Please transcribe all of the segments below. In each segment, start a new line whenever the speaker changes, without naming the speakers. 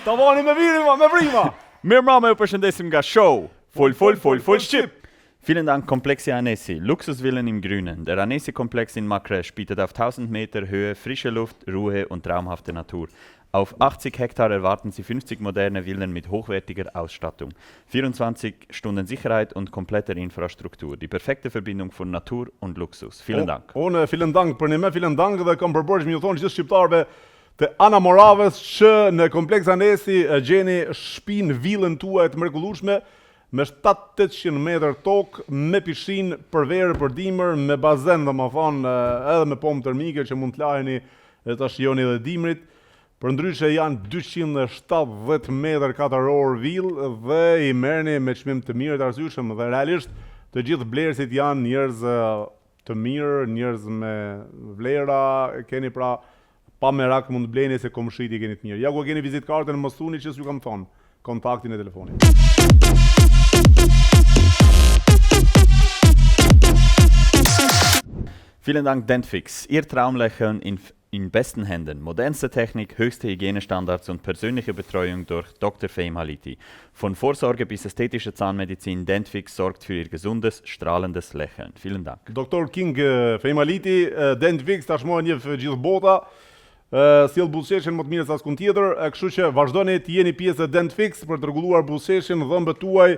Tavani me virima, me vrima.
Mirëmbrëma, ju përshëndesim nga show Full Shqip. Vielen Dank, Komplexi Annecy. Luxusvillen im Grünen. Der Annecy-Komplex in Makresch bietet auf 1000 Meter Höhe frische Luft, Ruhe und traumhafte Natur. Auf 80 Hektar erwarten Sie 50 moderne Villen mit hochwertiger Ausstattung, 24 Stunden Sicherheit und kompletter Infrastruktur. Die perfekte Verbindung von Natur und Luxus. Vielen Dank.
Vielen Dank për një vielen Dank dhe kam përbërgjë më thonë gjithë shqiptarëve të Ana Moravës që në Kompleks Annecy gjeni shtëpinë, villën tuaj të mrekullueshme me 700-800 metër tokë, me pishinë për verë, për dimër, me bazen domethënë edhe me pomë termike që mund të lajeni e ta shijoni edhe dimrit. Përndryshe janë 270 metër katror villë dhe i merrni me çmim të mirë të arsyeshëm dhe realisht të gjithë blerësit janë njerëz të mirë, njerëz me vlera, keni pra pa merak mund të bleni se komshiti keni të mirë. Ja ku keni vizitkartën mos thuni që s'ju kam thonë kontaktin e telefonit.
Vielen Dank, Dentfix. Ihr Traumlächeln in besten Händen. Modernste Technik, höchste Hygienestandards und persönliche Betreuung durch Dr. Femaliti. Von Vorsorge bis ästhetische Zahnmedizin, Dentfix sorgt für Ihr gesundes, strahlendes Lächeln. Vielen Dank.
Dr. King Femaliti, Dentfix tashmë një gjithë bota. Sjell buzëqeshjen më të mirë se askund tjetër, kështu që vazhdoni të jeni pjesë e Dentfix për të rregulluar buzëqeshjen, dhëmbët tuaj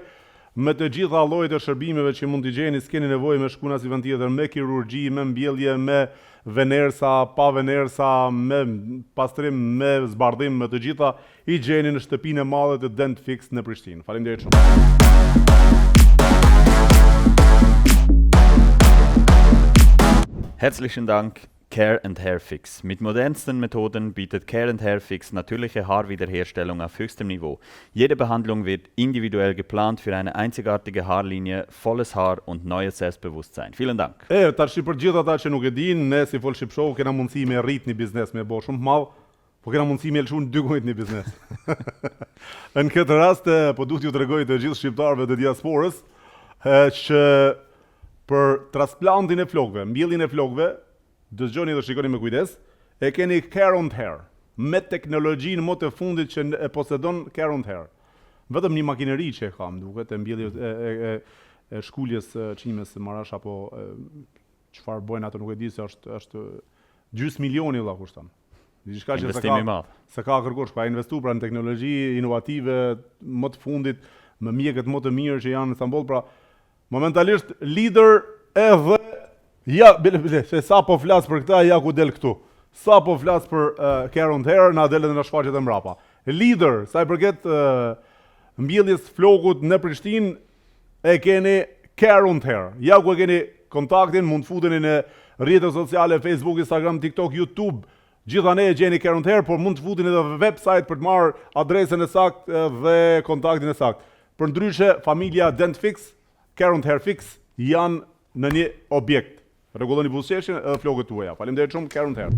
me të gjitha llojet e shërbimeve që mund t'i gjeni, s'keni nevojë me shkuna si vend tjetër, me kirurgji, me mbjellje, me venersa, pa venersa, me pastrim, me zbardhim, me të gjitha i gjeni në shtëpinë e madhe të Dentfix në Prishtinë. Faleminderit shumë.
Herzlichen Dank, Care & Hair Fix. Mit modernsten Methoden bietet Care & Hair Fix natürliche Haarwiederherstellung auf höchstem Niveau. Jede Behandlung wird individuell geplant für eine einzigartige Haarlinie, volles Haar und neues Selbstbewusstsein. Vielen Dank.
Tash për gjithë ata që nuk e dinë, ne si Full Shqip Show kena mundësi me rrit një biznes me bërë shumë të madh, po kena mundësi me lëshu në 2 gojët një biznes. Në këtë rast, po duhet ju tregoj të gjithë shqiptarëve të diasporës që për transplantin e flokëve, mbjelljen e flokëve, dëgjoni dhe shikoni me kujdes, e keni Care & Hair, me teknologjinë më të fundit që e posedon Care & Hair. Vetëm një makineri që e kam, duket e mbjelljes e shkuljes çimës së marash apo çfarë bojnë ato nuk e di se është gjys milioni valla kushton. Diçka që se ka kërkosh, ka investuar pra në teknologji inovative më të fundit, me mjekët më të mirë që janë në Istanbul, pra momentalisht lider edhe ja, se sa po flas për këta, ja ku del këtu. Sa po flas për Care & Hair, na del edhe në shfaqjet e mbrapa. Lider, sa i përket mbjelljes flokut në Prishtinë, e keni Care & Hair. Ja ku e keni kontaktin, mund futeni në rrjetet sociale, Facebook, Instagram, TikTok, YouTube. Gjitha ne e gjeni Care & Hair, por mund të futeni edhe në website për të marrë adresën e saktë dhe kontaktin e saktë. Përndryshe, familja Dentfix, Care & Hair Fix janë në një objekt. Rregulloni buzëqeshjen edhe flokët tuaja. Faleminderit shumë, Care & Hair.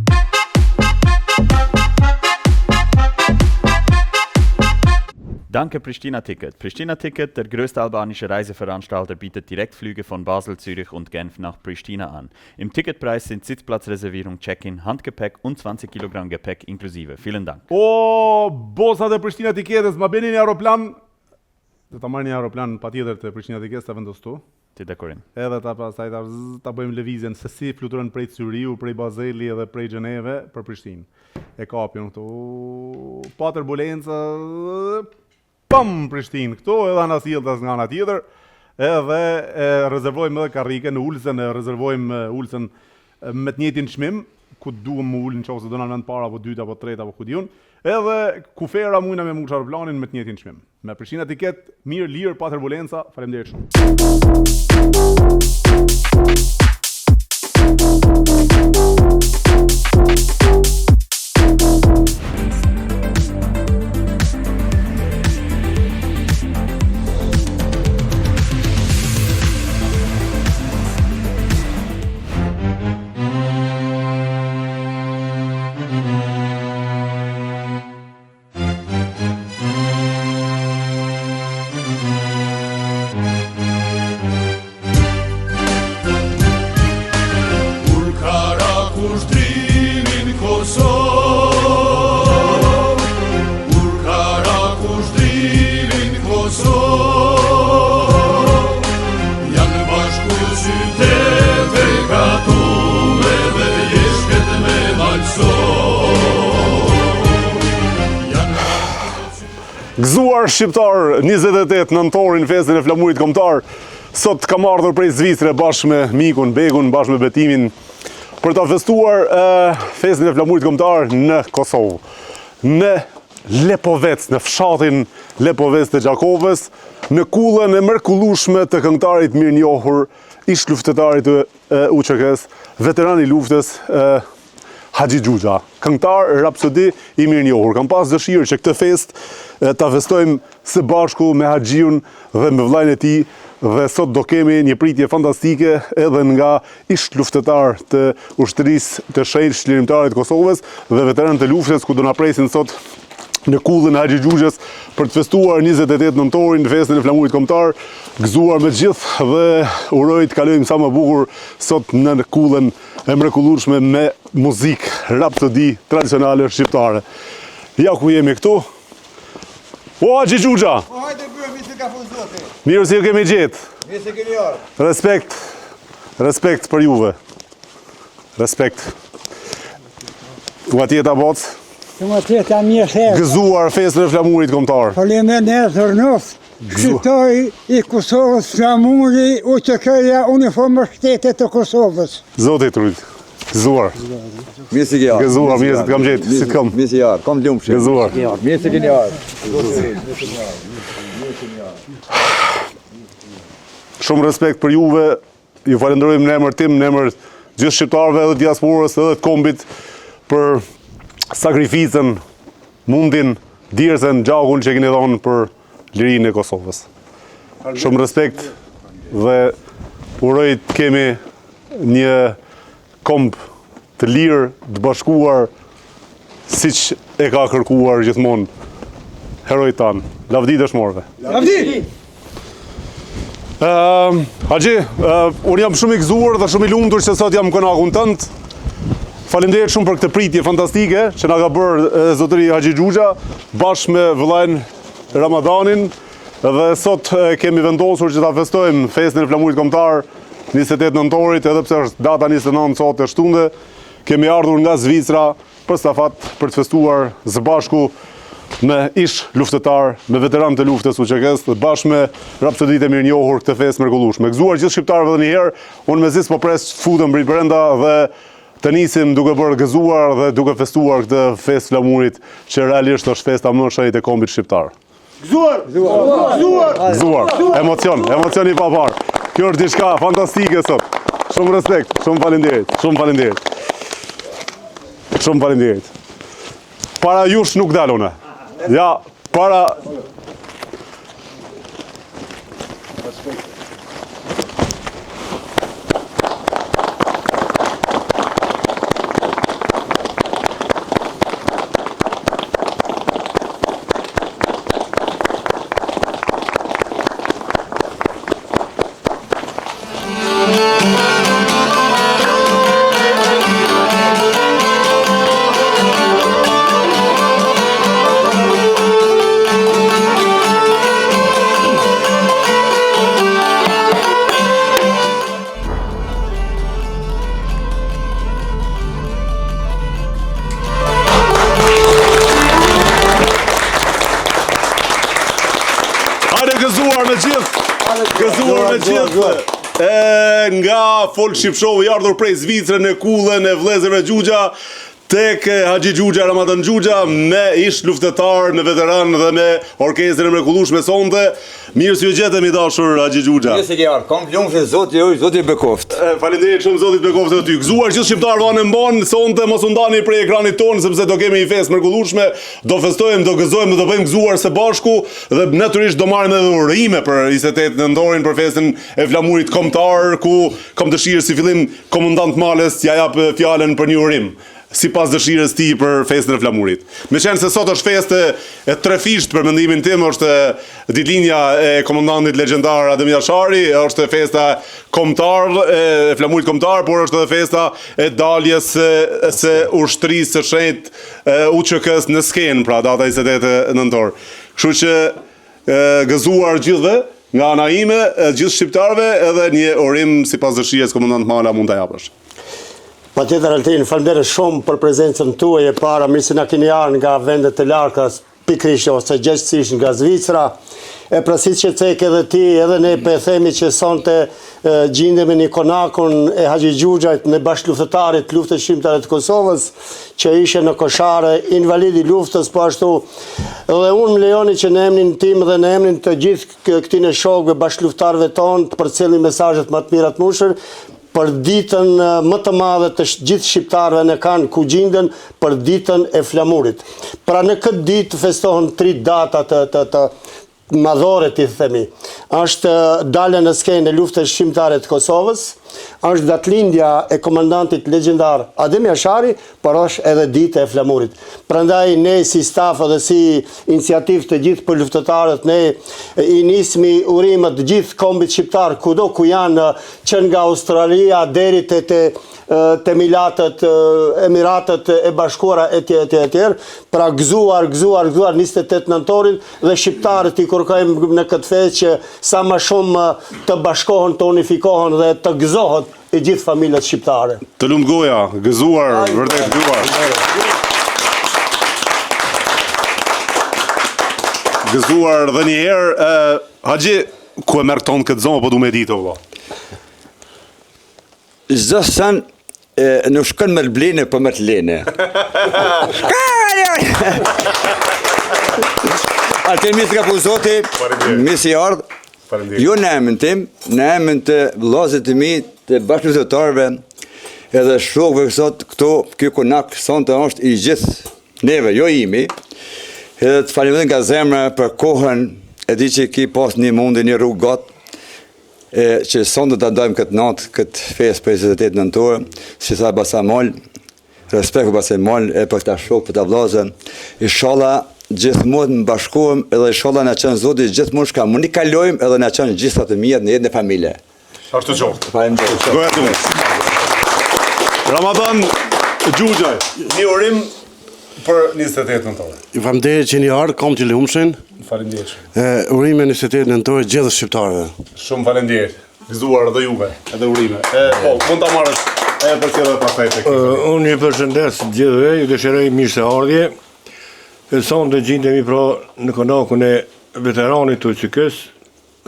Danke Pristina Ticket. Pristina Ticket, der größte albanische Reiseveranstalter, bietet Direktflüge von Basel, Zürich und Genf nach Pristina an. Im Ticketpreis sind Sitzplatzreservierung, Check-in, Handgepäck und 20 Kilogramm Gepäck inklusive. Vielen Dank.
Bosat e Pristina Ticketës, ma beni një aeroplan. Dhe ta marrë një aeroplan patjetër të Pristina Ticketës ta vendostu.
Ti dekorim.
Edhe pastaj ta bëjmë lëvizjen se si fluturon prej Cyriu, prej Bazeli edhe prej Gjeneve për Prishtinë. E kapjon këtu, pa turbulencë, pam Prishtinë këtu, edhe ana sjelltas nga ana tjetër, edhe rezervojmë edhe karrike në Ulsen, rezervojmë Ulsen me të njëjtin çmim, ku duam më ulën nëse do na vënë para apo dytë apo tretë apo ku diun. Edhe kufera mujna me mush aeroplanin me të njëjtin çmim. Me Pristina Ticket, mirë lirë, pa turbulenca, faleminderit shumë.
Karakush drimin Kosovë
Gëzuar shqiptar 28 nëntorin festën e flamurit kombëtar. Sot kam ardhur prej Zvicre bashkë me mikun Begun, bashkë me Betimin, për ta festuar festën e flamurit kombëtar në Kosovë. Në Lepovec, në fshatin Lepovec të Gjakovës, në kullën e mrekullueshme të këngëtarit mirënjohur, ish luftëtarit të UÇK-s, veteran i luftës, Haxhi Xhuxha, këngëtar rapsodi i mirënjohur. Kam pas dëshirë që këtë fest ta festojmë së bashku me Haxhiun dhe me vllajën e tij, dhe sot do kemi një pritje fantastike edhe nga ish luftëtar të ushtrisë të shenjtë çlirimtare të Kosovës dhe veteran të luftës, ku do na presin sot në kullën e Haxhi Xhuxhës për të festuar 28 nëntorin festën e flamurit kombëtar, gëzuar me gjithë dhe uroj të kalojmë sa më bukur sot në kullën e mrekullueshme me muzikë rapsodi tradicionale shqiptare. Ja ku jemi këtu. O Haxhi Xhuxha.
Po hajde bërë, mi se ka fund zoti.
Mirë se ju kemi gjetë.
Mi se keni ardhur.
Respekt për juve. Respekt. U atje ta boc.
Më tjeta mirë herë.
Gëzuar festën e flamurit kombëtar.
Faleminderit Nezër Nos, shqiptari i Kosovës, flamuri, UÇK-ja, uniformë shtetet të Kosovës.
Zoti trujt. Gëzuar.
Mi se keni ardhur.
Gëzuar, mirë se të kam gjetë. Si të kam?
Mi se keni ardhur, kom lumshë.
Gëzuar.
Mi se keni ardhur.
Shumë respekt për juve. Ju falenderojmë në emër tim, në emër gjithë shqiptarëve edhe diasporës edhe të kombit për sakrificën, mundin, dirësen, gjakun që keni dhënë për lirinë e Kosovës. Shumë respekt dhe uroj të kemi një komb të lirë, të bashkuar, siç e ka kërkuar gjithmonë herojt tanë. Lavdi dëshmorëve.
Lavdi!
Haxhi, unë jam shumë i gëzuar dhe shumë i lumtur që sot jam kënaqur tënd. Faleminderit shumë për këtë pritje fantastike që na ka bërë zotëri Haxhi Xhuxha bashkë me vëllain Ramadanin, dhe sot kemi vendosur që ta festojmë festën e flamurit kombëtar 28 nëntorit, edhe pse është data 29 sot e shtunde. Kemi ardhur nga Zvicra për stafat për të festuar së bashku me ish luftëtar, me veteran të luftës UÇK-s, dhe bashkë me rapsoditë e mirënjohur këtë festë mrekullueshme. Gëzuar gjithë shqiptarëve edhe një herë, unë mezis po pres të futem brenda dhe të nisim duke bërë gëzuar dhe duke festuar këtë festë flamurit që realisht është festa më e shenjtë e kombit shqiptar. Gëzuar. Emocion i papar. Kjo është diçka fantastike sot. Shumë respekt, shumë faleminderit. Shumë faleminderit. Para jush nuk dalone. Ja, para... Gëzuar me gjithë. Nga Folk Ship Show i ardhur prej Zvicre në kullën e vëllezërve Xhuxha tek Haxhi Xhuxha Ramadan Xhuxha me ish luftëtar, me veteran dhe me orkestrën e mrekullueshme sonte. Mirë se ju gjetëm i dashur Haxhi Xhuxha.
Mi se keni ardhur, kom lumshë zoti bekoft.
Faleminderit shumë zotit bekoft edhe ty. Gëzuar gjithë shqiptarët anë mban sonte, mos u ndani prej ekranit ton sepse do kemi një festë mrekullueshme, do festojmë, do gëzojmë, do bëjmë gëzuar së bashku dhe natyrisht do marrim edhe urime për 28 nëntorin për festën e flamurit kombëtar, ku kam dëshirë si fillim komandant Males t'ja jap fjalën për një urim sipas dëshirës tij për festën e flamurit. Meqense se sot është festë e trefisht për mendimin tim, është ditëlindja e komandantit legjendar Adem Jashari, është festa kombëtar e flamurit kombëtar, por është edhe festa e daljes së ushtrisë së shenjtë UÇK-s në skenë, pra data 28 nëntor. Kështu që gëzuar gjithëve nga ana ime, gjithë shqiptarëve, edhe një urim sipas dëshirës komandant Mala mund ta japësh.
Patjetër Altin, faleminderit shumë për prezencën tuaj e para, mirë se na keni ardhur nga vendet e larta pikrisht ose gjithësisht nga Zvicra. E pra si që cek edhe ti, edhe ne për themi që sonte gjindemi një konakun e Haxhi Xhuxhait në bashkëluftëtarit luftës shqiptare të Kosovës, që ishe në koshare, invalidi luftës, po ashtu. Dhe unë më lejoni që në emrin tim dhe në emrin të gjithë këtine shokëve bashkëluftëtarëve tonë të përcjellin mesazhet më të mira të mushër, për ditën më të madhe të gjithë shqiptarëve në kanë ku gjindën, për ditën e flamurit. Pra në këtë ditë festohen 3 data të madhore të themi. Është dalja në skenë e luftës shqiptare të Kosovës, është datëlindja e komandantit legjendar Adem Jashari, por është edhe dita e flamurit. Prandaj ne si staf dhe si iniciativë të gjithë për luftëtarët, ne i nismi urimet të gjithë kombit shqiptar, kudo ku janë, që nga Australia deri te Milatët, Emiratët e Bashkuara etj. Pra gëzuar 28 nëntorin dhe shqiptarët i kërkojmë në këtë fest që sa më shumë të bashkohen, të unifikohen dhe të gëzohet e gjithë familjet shqiptare.
Të lumë goja, gëzuar, vërtet gëzuar. Gëzuar dhe një herë, Haxhi, ku e merë tonë këtë zonë, po du me ditë, vëlla?
Çdo sen nuk shkon me lblene, po me të lene. Atë mi ka po zoti, mi si ardh. Jo në emrin tim, në emrin të vëllezërit të mi, të bashkëluftëtarëve, edhe shokëve sot këtu, ky konak sonte është i gjithë neve, jo imi. Edhe të falenderoj nga zemra për kohën, e di që ki pas një mundi, një rrugë gotë, që sonte ta ndajmë këtë natë, këtë festë për 28 nëntor, si sa Basamol, respekt për Basamol, e për këta shokë, për ta vëllezër. Inshallah gjithmonë në bashkohem edhe inshallah na qenë Zoti gjithmonë shka mundi kalojmë edhe na qenë gjithë të mirë në jetën e familje.
Ashtu qoftë.
Faleminderit.
Goja tu. Ramadan Xhuxhaj, një urim për 28 nëntor.
Ju falenderoj që një ardh, kam të lumshën.
Faleminderit.
Urime 28 nëntor gjithë shqiptarëve.
Shumë faleminderit. Gëzuar edhe juve, edhe urime. Po, mund ta marrësh e përcjellë pastaj tek.
Unë ju përshëndes gjithëve, ju dëshiroj mirëseardhje. Sonte gjendemi pra në konakun e veteranit të QK-s,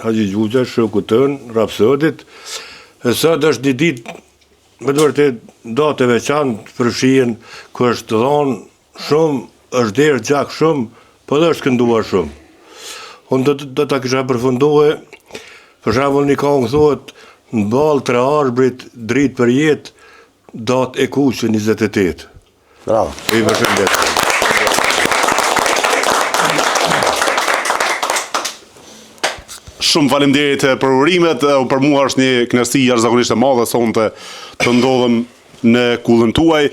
Haxhi Xhuxha, shoku tën, rapsodit. Sot është një ditë me vërtet datë e veçantë për fshihen, ku është dhënë shumë, është derë gjak shumë, po dhe është kënduar shumë. Unë do ta kisha përfunduar, për shembull një këngë thotë, në ballë tre arbrit, dritë për jetë, datë e kuqe 28.
Bravo.
I përshëndet.
Shumë faleminderit për urimet, për mua është një kënaqësi jashtëzakonisht e madhe sonte të ndodhem në kullën tuaj.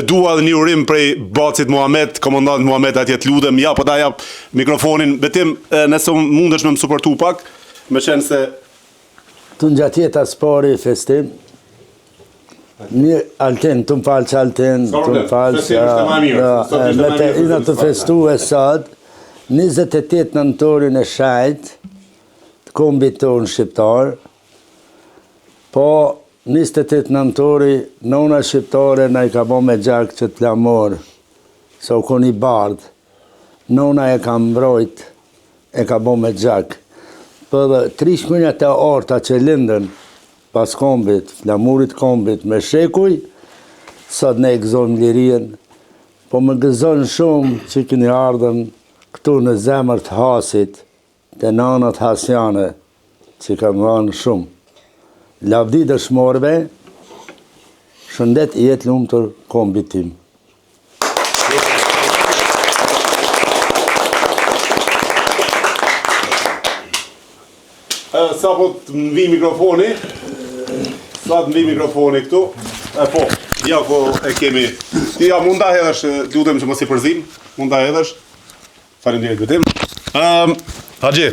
Dua edhe një urim prej Bacit Muhamet, komandant Muhamet, atje të lutem, ja po ta jap mikrofonin, vetëm nëse mundesh me më suportu pak, me qenë se
të ngjatjeta spori festim. Mirë, Alten, të më falë që Alten, të më falë që... Ina të festu e sot, 28 nëntorin e shajt, të kombit tonë shqiptar, po 28 nëntori, nona shqiptare na i ka bo me gjak që të lamor, se u kon i bardh, nona e ka mbrojt, e ka bo me gjak. Për dhe 3 shkënjat e orta që lindën, pas kombit, flamurit kombit me shekuj, sot ne e gëzojmë lirien, po më gëzon shumë që këni ardhen këtu në zemër të Hasit, të nanat Hasiane, që kanë dhanë shumë. Lavdi dëshmorve, shëndet i jetë lumtur kombit tim.
Sa po të mvi mikrofoni, këtu, po, ja ko e kemi, ja mund ta hedhësh, lutem që mos i përzim, mund ta hedhësh, faleminderit vetëm. Haxhi,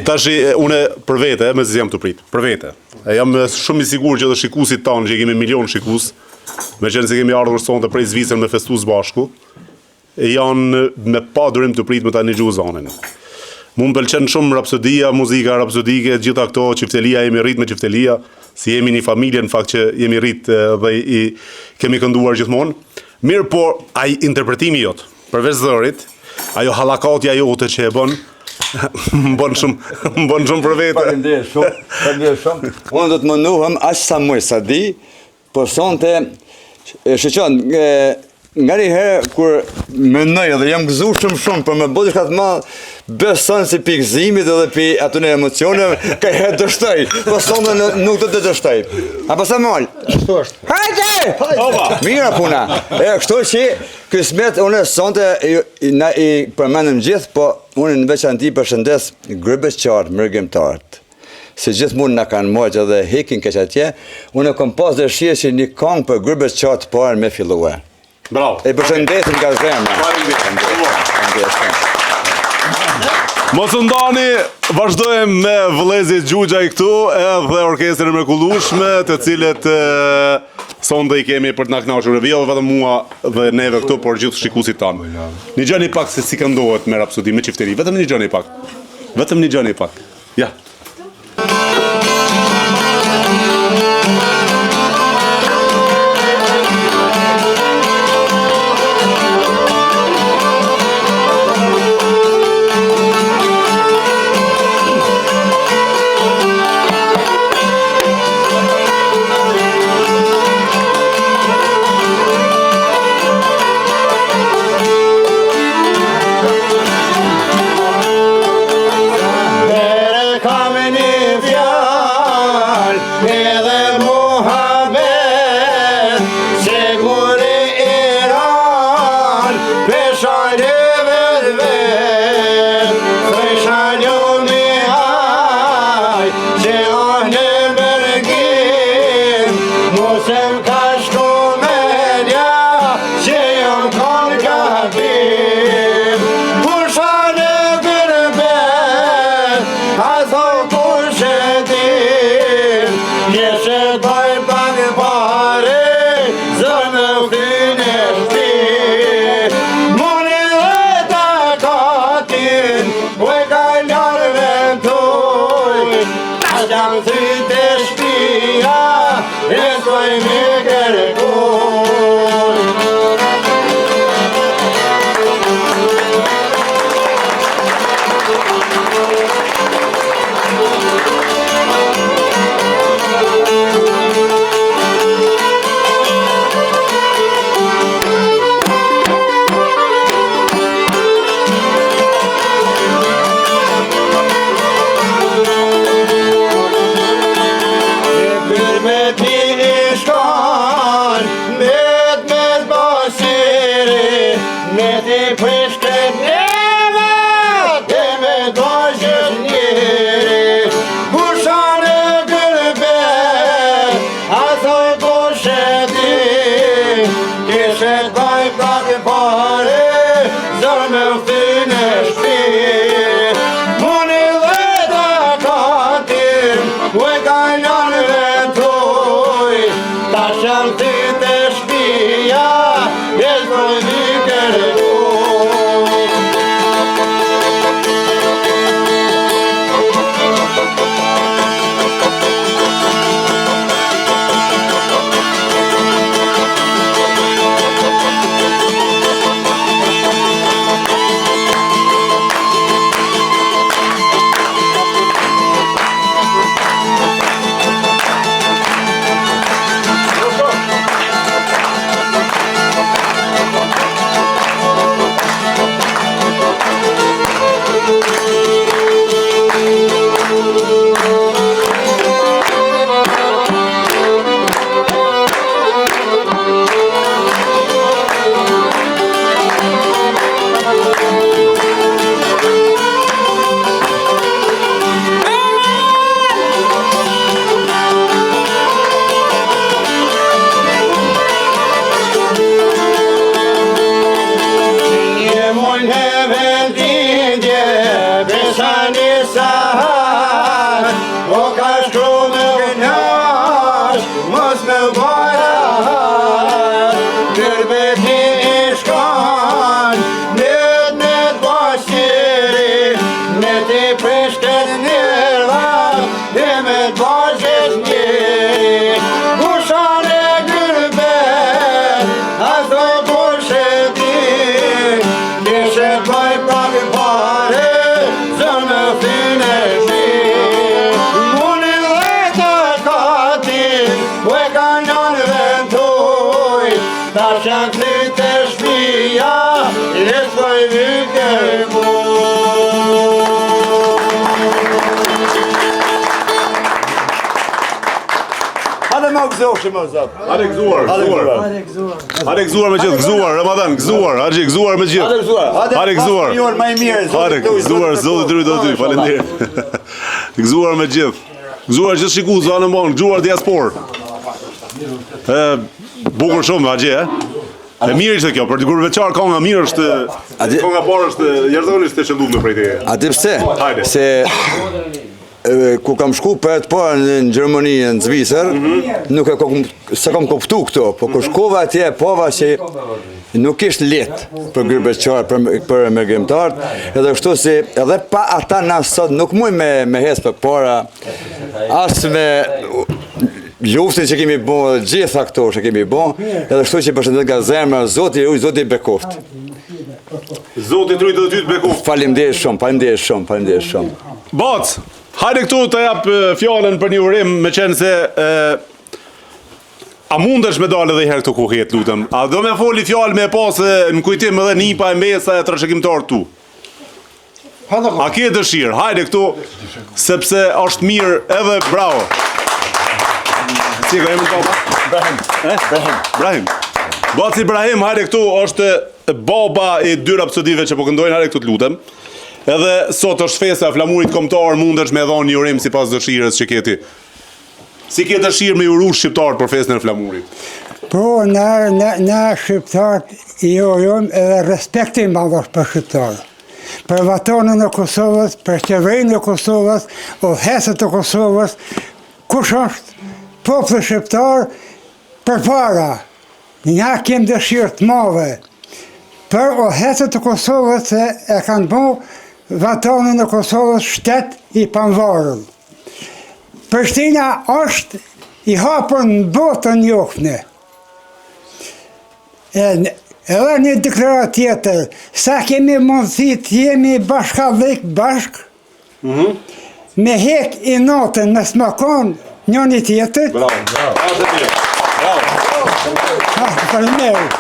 tash unë për vete, me se jam të prit, për vete, jam shumë i sigur që edhe shikuesit tanë, që kemi milion shikues, me qenë se kemi ardhur sonte prej Zvicrës me festu së bashku, janë me pa durim të prit me ta një gjuhë zanin. Mu më pëlqen shumë rapsodia, muzika rapsodike, gjitha këto, qiftelia, jemi rrit me qiftelia, si jemi një familje në fakt që jemi rrit dhe kemi kënduar gjithmonë. Mirë po, ai interpretimi jot, përveç zërit, Ajo halakatja jote që e bën, më bën shumë për vete.
Faleminderit shumë. Unë do të mundohem aq sa më sa di, po sonte shqeqon nga një herë kur mendoj dhe jam gëzuar shumë për më bëj diçka të madh, beson si pikëzimit edhe pi aty në emocione, ka herë dështoj, po sonte nuk do të dështoj. Apo sa mal?
Ashtu është.
Hajde! Mira puna. Kështu që ky smet unë sonte i përmendëm gjithë, po unë në veçanti përshëndes grupet qartë mërgjimtarët. Se gjithmonë na kanë marrë edhe hekin keq atje, unë kam pas dëshirë që një këngë për grupet qartë parë me filluar.
Bravo.
E përshëndesim nga zemra.
Mos u ndani, vazhdojmë me vëllezit Xhuxhaj këtu, edhe orkestrën e mrekullueshme, të cilët sonte i kemi për të na kënaqur jo vetëm mua dhe neve këtu, por gjithë shikuesit tanë. Një gjani pak se si këndohet me Rapsodi, me çifteri, vetëm një gjani pak. Vetëm një gjani pak. Ja.
Hade më gëzoshim o zot.
Hajde gëzuar, gëzuar. Hajde gëzuar me gjithë, gëzuar, Ramadan, gëzuar, Haxhi, gëzuar me gjithë.
Hade gëzuar.
Hajde gëzuar.
Jo më i mirë.
Hajde gëzuar, Zoti i do ty, faleminderit. Gëzuar me gjithë. Gëzuar gjithë shikues anë mon, gëzuar diaspor. Bukur shumë Haxhi, E mirë ishte kjo, për të kur veçar konga mirë është, konga parë është, jashtëzakonisht të shënduar prej teje.
A di pse?
Hajde.
Se ku kam shku për të parë në Gjermani, në Zvicër, nuk se kam kuptu këto, po kur shkova atje, pova që nuk ishte letë për gërbeqar, për emergjimtarët, edhe kështu si edhe pa ata na sot nuk muj me hes për para, as me luftin që kemi bo, gjitha këto që kemi bo, edhe kështu që përshëndet nga zemra, Zoti ju, Zoti bekoft.
Zoti trujt edhe ty të bekoft.
Faleminderit shumë.
Bac, hajde këtu të jap fjallën për një urim, me qenë se a mundesh me dalë edhe herë këtu ku jetë, lutem. A do me foli fjallë me pasë në kujtim edhe nipa e mbesa e trashëgimtar tu? A ke dëshirë, hajde këtu, sepse është mirë edhe bravo. Si ka emrin papa? Brahim. Baci Ibrahim, hajde këtu, është baba e 2 rapsodive që po këndojnë, hajde këtu të lutem. Edhe sot është festa e flamurit kombëtar, mundesh me dhënë një urim sipas dëshirës që keti. Si ke dëshirë me uru shqiptar për festën e flamurit?
Po, na shqiptarët i urojmë edhe respektin madh për shqiptarët. Për vatonën e Kosovës, për qeverinë e Kosovës, udhëhecët e Kosovës, kush është populli shqiptar përpara. Ja kem dëshirë të madhe për udhëhecët e Kosovës se e kanë bërë vatonën e Kosovës shtet i pavarur. Prishtina është i hapur në botën jofne. Edhe një deklarat tjetër, sa kemi mundësi të jemi bashkavik bashk, me hek i natën me smakon njëni tjetër. Faleminderit.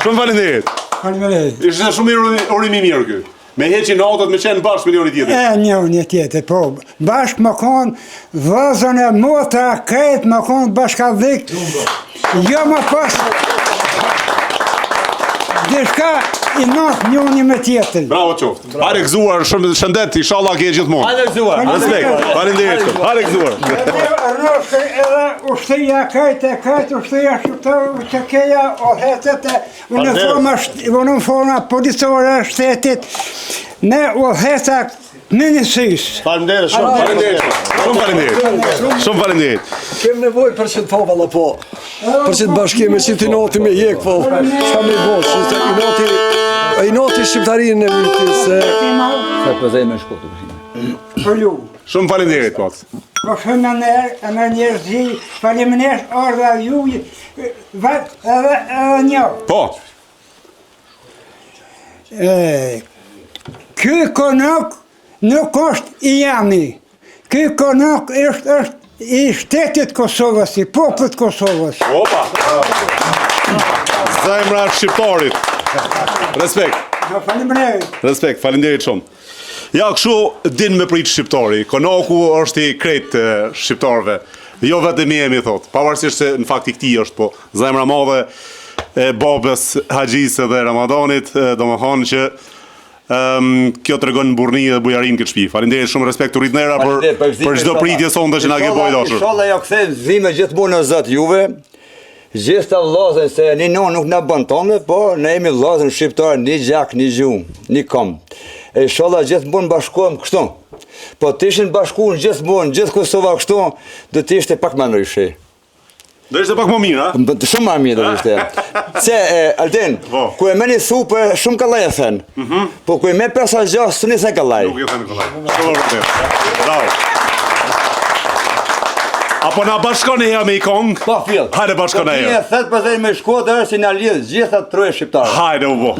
Shumë faleminderit. Ishte shumë mirë urimi mirë ky. Me heqi natët me qenë bashkë me njëri tjetër.
Njëni tjetër, po. Bashkë më konë vëzën e motra, kretë më konë bashkavik. Jo më pas dishka i natë njëni me tjetër.
Bravo qoftë. Hajde gëzuar, shumë shëndet, inshallah ke gjithmonë.
Hajde gëzuar.
Respekt. Faleminderit. Hajde gëzuar.
Edhe ushtria kajtë ushtria shqiptarë që keja o hecet e uniforma policore shtetit me o hecet ministrisë.
Faleminderit shumë.
Shumë faleminderit.
Kem nevoj për që të favalla po, për që të bashkime, që të inoti me jek po, shka me bo, që të inoti shqiptarinë në vitë se...
Sa përzej me shkotu përshimë.
Për ju.
Shumë faleminderit, Pac.
Po shumë e me njerëzi, faleminderit ardha ju, edhe një.
Po.
Ky konok nuk është i jami. Ky konok është i shtetit Kosovës, i popullit Kosovës.
Opa! Zemra shqiptarit. Respekt.
Faleminderit.
Respekt, faleminderit shumë. Ja, kështu din me prit shqiptari. Konoku është i krejt shqiptarve. Jo vetëm jemi, thot. Pavarësisht se në fakt i këtij është, po zemra madhe e babës Haxhisë dhe Ramadanit, domethënë që kjo të regon në burni dhe bujarin këtë shpi. Faleminderit shumë, respekt të rritnera për çdo pritje sonde që na ke bojë dashur.
Inshallah ja kthen zime gjithmonë në Zot juve. Gjithë të vllazën se një non nuk na bën tonë, po ne jemi vllazën shqiptar, një gjak, një gjumë, një kom. E inshallah gjithmonë bashkohem kështu. Po të ishin bashkuar gjithmonë, gjithë Kosova kështu, do të ishte pak më ndryshe.
Do ishte pak më mirë, a?
Shumë më mirë do ishte. Se Altin, ku e merrni thupë shumë kallaj e thën. Po ku e merr pasazh s'ni se kallaj.
Nuk e thënë kallaj. Shumë vërtet. Bravo. Apo na bashkoni ja me i kong?
Po fill.
Hajde bashkoni ja.
Ne thet për me shkuat deri si na lidh gjithë ato troje shqiptarë.
Hajde u bo.